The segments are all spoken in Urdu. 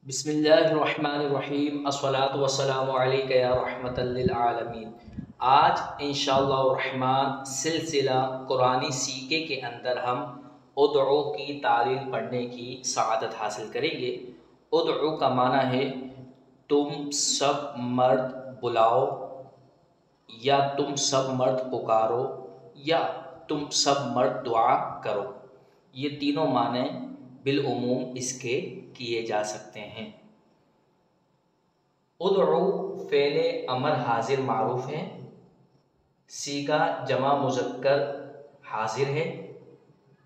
بسم اللہ الرحمن الرحیم الصلاۃ والسلام علیک یا رحمت للعالمین۔ آج انشاءاللہ الرحمن سلسلہ قرآنی سیکھے کے اندر ہم ادعو کی تعلیل پڑھنے کی سعادت حاصل کریں گے۔ ادعو کا معنی ہے تم سب مرد بلاؤ، یا تم سب مرد پکارو، یا تم سب مرد دعا کرو۔ یہ تینوں معنی بالعموم اس کے کیے جا سکتے ہیں۔ ادعو فعل امر حاضر معروف ہے، صیغہ جمع مذکر حاضر ہے،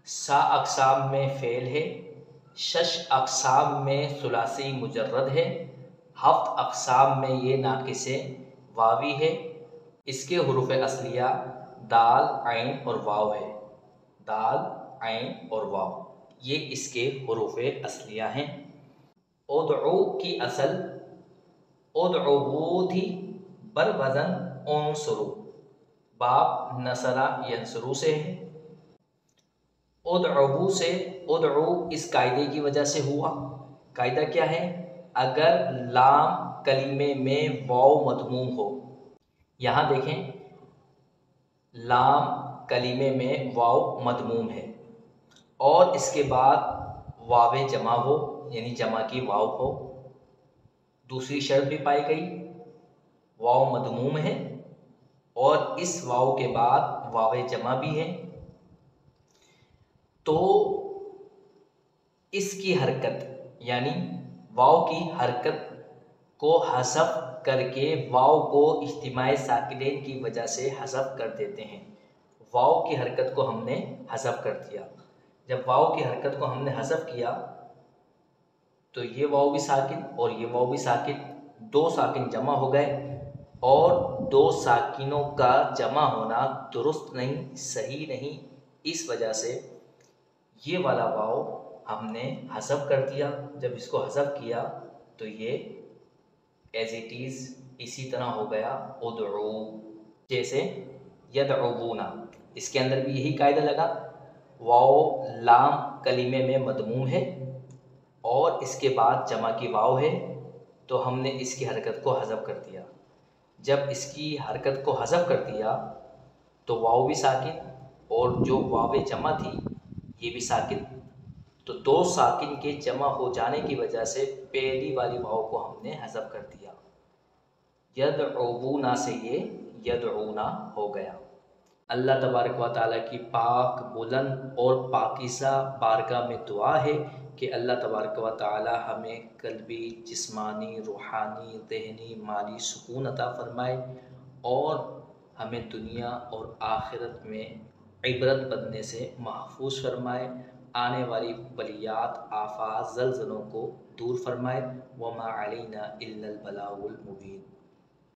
سا اقسام میں فعل ہے، شش اقسام میں ثلاثی مجرد ہے، ہفت اقسام میں یہ ناقص واوی ہے۔ اس کے حروف اصلیہ دال، عین اور واو ہے۔ دال، عین اور واو یہ اس کے حروف اصلیہ ہیں۔ ادعو کی اصل ادعو تھی بر وزن انصرو، باب نصرہ ینصرو سے ہے۔ ادعو سے ادعو اس قاعدے کی وجہ سے ہوا۔ قاعدہ کیا ہے؟ اگر لام کلمے میں واو مضموم ہو، یہاں دیکھیں لام کلمے میں واو مضموم ہے اور اس کے بعد واو جمع ہو، یعنی جمع کی واو ہو۔ دوسری شرط بھی پائی گئی، واو مضموم ہے اور اس واو کے بعد واو جمع بھی ہے، تو اس کی حرکت یعنی واو کی حرکت کو حذف کر کے واو کو اجتماع ساکنین کی وجہ سے حذف کر دیتے ہیں۔ واو کی حرکت کو ہم نے حذف کر دیا۔ جب واو کی حرکت کو ہم نے حذف کیا تو یہ واو بھی ساکن اور یہ واو بھی ساکن، دو ساکن جمع ہو گئے، اور دو ساکنوں کا جمع ہونا درست نہیں، صحیح نہیں، اس وجہ سے یہ والا واو ہم نے حذف کر دیا۔ جب اس کو حذف کیا تو یہ ایز اٹ از اسی طرح ہو گیا ادعو، جیسے یدعونا، اس کے اندر بھی یہی قاعدہ لگا، واو لام کلمے میں مضموم ہے اور اس کے بعد جمع کی واو ہے، تو ہم نے اس کی حرکت کو حذف کر دیا۔ جب اس کی حرکت کو حذف کر دیا تو واو بھی ساکن اور جو واو جمع تھی یہ بھی ساکن، تو دو ساکن کے جمع ہو جانے کی وجہ سے پہلی والی واو کو ہم نے حذف کر دیا۔ یدعونا سے یہ یدعونا ہو گیا۔ اللہ تبارک و تعالیٰ کی پاک بلند اور پاکیزہ بارگاہ میں دعا ہے کہ اللہ تبارک و تعالیٰ ہمیں قلبی، جسمانی، روحانی، ذہنی، مالی سکون عطا فرمائے اور ہمیں دنیا اور آخرت میں عبرت بننے سے محفوظ فرمائے، آنے والی بلیات، آفات، زلزلوں کو دور فرمائے۔ وما علینا الا البلاغ المبین۔